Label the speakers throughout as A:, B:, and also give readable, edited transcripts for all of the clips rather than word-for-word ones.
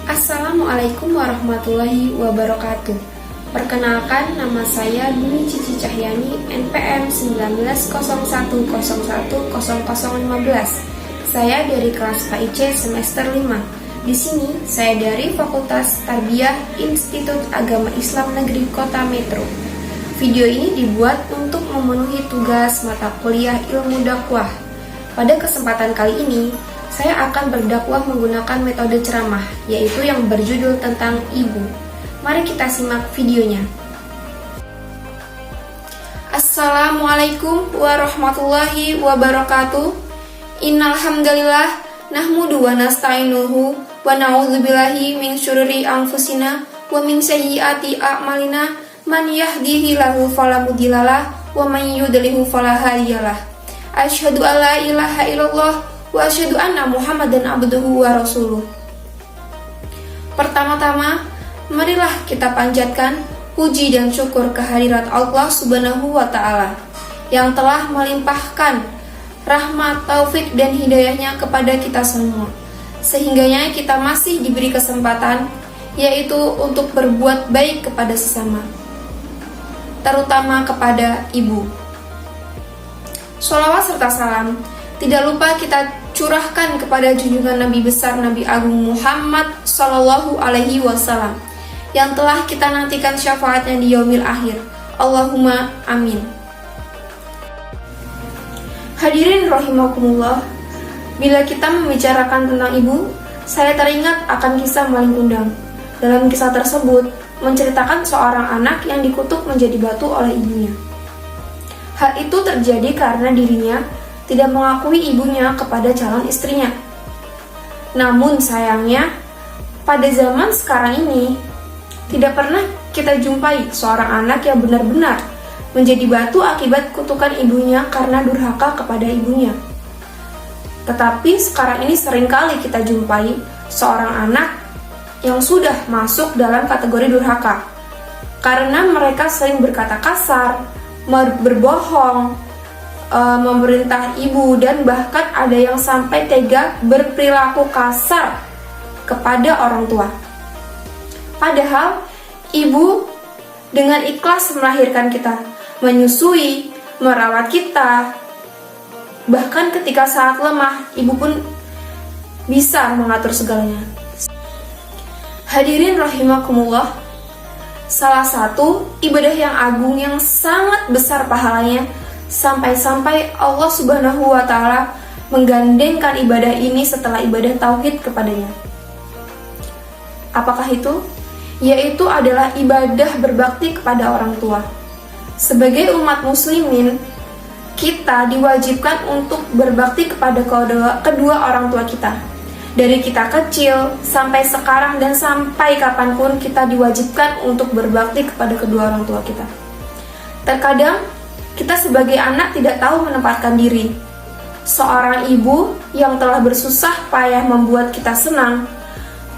A: Assalamualaikum warahmatullahi wabarakatuh. Perkenalkan, nama saya Dwi Cici Cahyani, NPM 1901010015. Saya dari kelas PIC semester 5. Di sini saya dari Fakultas Tarbiyah Institut Agama Islam Negeri Kota Metro. Video ini dibuat untuk memenuhi tugas mata kuliah ilmu dakwah. Pada kesempatan kali ini, saya akan berdakwah menggunakan metode ceramah, yaitu yang berjudul tentang ibu. Mari kita simak videonya. Assalamualaikum warahmatullahi wabarakatuh. Innal hamdalillah nahmudu wa nasta'inuhu wa na'udzubillahi min syururi anfusina wa min sayyiati a'malina man yahdihillahu fala mudhillalah wa man yudlilhu fala hadiyalah. Asyhadu an la ilaha illallah wa asyhadu anna Muhammadan abduhu wa rasuluh. Pertama-tama, marilah kita panjatkan puji dan syukur kehadirat Allah Subhanahu wa ta'ala yang telah melimpahkan rahmat, taufik, dan hidayahnya kepada kita semua, sehingganya kita masih diberi kesempatan, yaitu untuk berbuat baik kepada sesama, terutama kepada ibu. Sholawat serta salam tidak lupa kita curahkan kepada junjungan Nabi besar Nabi Agung Muhammad Sallallahu Alaihi Wasallam yang telah kita nantikan syafaatnya di yaumil akhir. Allahumma amin. Hadirin rahimakumullah, bila kita membicarakan tentang ibu, saya teringat akan kisah maling kundang. Dalam kisah tersebut menceritakan seorang anak yang dikutuk menjadi batu oleh ibunya. Hal itu terjadi karena dirinya tidak mengakui ibunya kepada calon istrinya. Namun sayangnya, pada zaman sekarang ini, tidak pernah kita jumpai seorang anak yang benar-benar menjadi batu akibat kutukan ibunya karena durhaka kepada ibunya. Tetapi sekarang ini seringkali kita jumpai seorang anak yang sudah masuk dalam kategori durhaka, karena mereka sering berkata kasar, berbohong, memerintah ibu, dan bahkan ada yang sampai tega berperilaku kasar kepada orang tua. Padahal ibu dengan ikhlas melahirkan kita, menyusui, merawat kita. Bahkan ketika saat lemah, ibu pun bisa mengatur segalanya. Hadirin rahimakumullah, salah satu ibadah yang agung yang sangat besar pahalanya, sampai-sampai Allah Subhanahu wa ta'ala menggandengkan ibadah ini setelah ibadah tauhid kepadanya. Apakah itu? Yaitu adalah ibadah berbakti kepada orang tua. Sebagai umat muslimin, kita diwajibkan untuk berbakti kepada kedua orang tua kita. Dari kita kecil sampai sekarang dan sampai kapanpun kita diwajibkan untuk berbakti kepada kedua orang tua kita. Terkadang kita sebagai anak tidak tahu menempatkan diri. Seorang ibu yang telah bersusah payah membuat kita senang,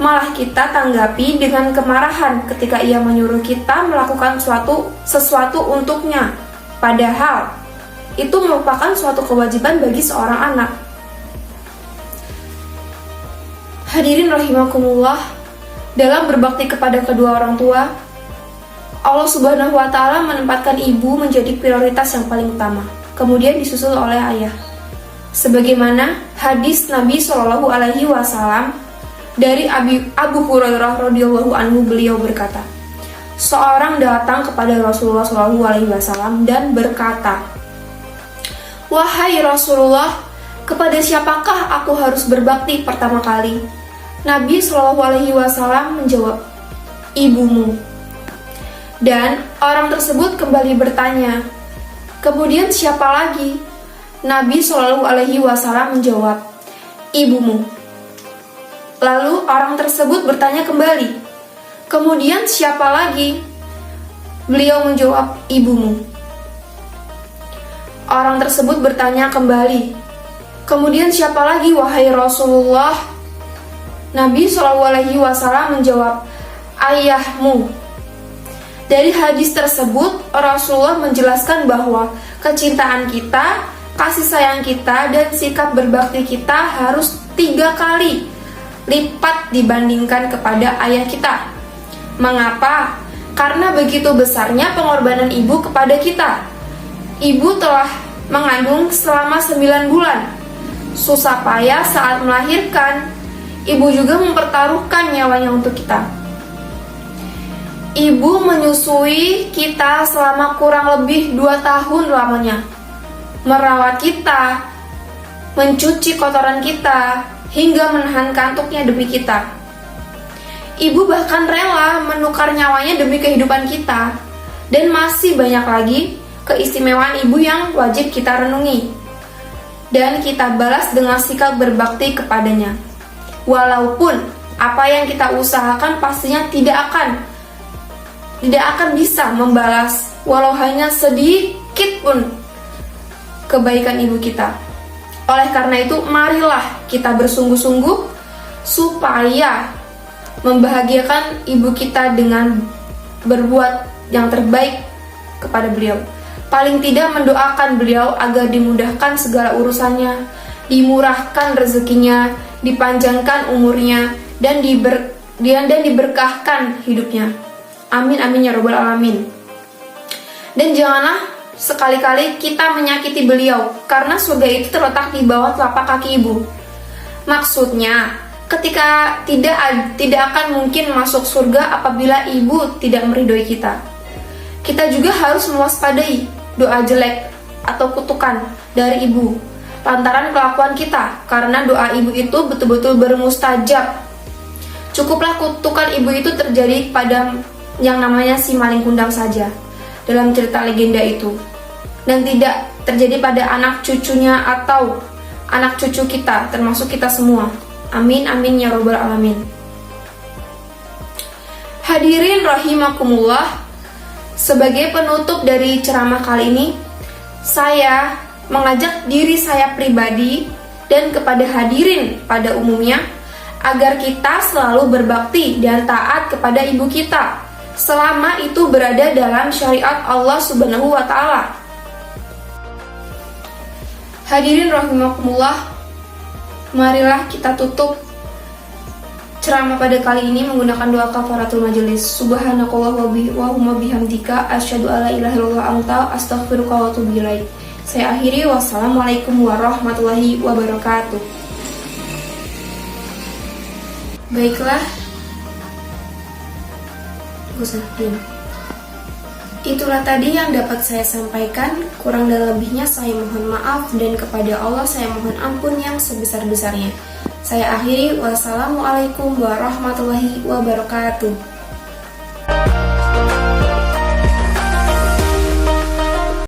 A: malah kita tanggapi dengan kemarahan ketika ia menyuruh kita melakukan sesuatu untuknya. Padahal itu merupakan suatu kewajiban bagi seorang anak. Hadirin rahimakumullah, dalam berbakti kepada kedua orang tua, Allah Subhanahu wa ta'ala menempatkan ibu menjadi prioritas yang paling utama, kemudian disusul oleh ayah. Sebagaimana hadis Nabi Shallallahu Alaihi Wasallam dari Abu Hurairah radhiyallahu anhu, beliau berkata, seorang datang kepada Rasulullah Shallallahu Alaihi Wasallam dan berkata, "Wahai Rasulullah, kepada siapakah aku harus berbakti pertama kali?" Nabi Shallallahu Alaihi Wasallam menjawab, "Ibumu." Dan orang tersebut kembali bertanya, "Kemudian siapa lagi?" Nabi Shallallahu Alaihi Wasallam menjawab, "Ibumu." Lalu orang tersebut bertanya kembali, "Kemudian siapa lagi?" Beliau menjawab, "Ibumu." Orang tersebut bertanya kembali, "Kemudian siapa lagi, wahai Rasulullah?" Nabi Shallallahu Alaihi Wasallam menjawab, "Ayahmu." Dari hadis tersebut, Rasulullah menjelaskan bahwa kecintaan kita, kasih sayang kita, dan sikap berbakti kita harus 3 kali lipat dibandingkan kepada ayah kita. Mengapa? Karena begitu besarnya pengorbanan ibu kepada kita. Ibu telah mengandung selama 9 bulan. Susah payah saat melahirkan. Ibu juga mempertaruhkan nyawanya untuk kita. Ibu menyusui kita selama kurang lebih 2 tahun lamanya. Merawat kita, mencuci kotoran kita, hingga menahan kantuknya demi kita. Ibu bahkan rela menukar nyawanya demi kehidupan kita. Dan masih banyak lagi keistimewaan ibu yang wajib kita renungi. Dan kita balas dengan sikap berbakti kepadanya. Walaupun apa yang kita usahakan pastinya tidak akan bisa membalas walau hanya sedikit pun kebaikan ibu kita. Oleh karena itu, marilah kita bersungguh-sungguh supaya membahagiakan ibu kita dengan berbuat yang terbaik kepada beliau. Paling tidak mendoakan beliau agar dimudahkan segala urusannya, dimurahkan rezekinya, dipanjangkan umurnya, dan diberkahkan hidupnya. Amin amin ya robbal alamin. Dan janganlah sekali-kali kita menyakiti beliau, karena surga itu terletak di bawah telapak kaki ibu. Maksudnya, ketika tidak akan mungkin masuk surga apabila ibu tidak meridhoi kita. Kita juga harus mewaspadai doa jelek atau kutukan dari ibu lantaran kelakuan kita, karena doa ibu itu betul-betul bermustajab. Cukuplah kutukan ibu itu terjadi pada yang namanya si maling kundang saja dalam cerita legenda itu, dan tidak terjadi pada anak cucunya atau anak cucu kita, termasuk kita semua. Amin amin ya robbal alamin. Hadirin rahimakumullah, sebagai penutup dari ceramah kali ini, saya mengajak diri saya pribadi dan kepada hadirin pada umumnya agar kita selalu berbakti dan taat kepada ibu kita selama itu berada dalam syariat Allah Subhanahu wa Ta'ala. Hadirin rahimakumullah, marilah kita tutup ceramah pada kali ini menggunakan doa kafaratul majelis. Subhanakallahumma bihamdika asyhadu alla ilaha illallah anta astaghfiruka wa atubu ilaik. Saya akhiri, wassalamualaikum warahmatullahi wabarakatuh. Baiklah, itulah tadi yang dapat saya sampaikan. Kurang dan lebihnya saya mohon maaf, dan kepada Allah saya mohon ampun yang sebesar-besarnya. Saya akhiri, wassalamualaikum warahmatullahi wabarakatuh.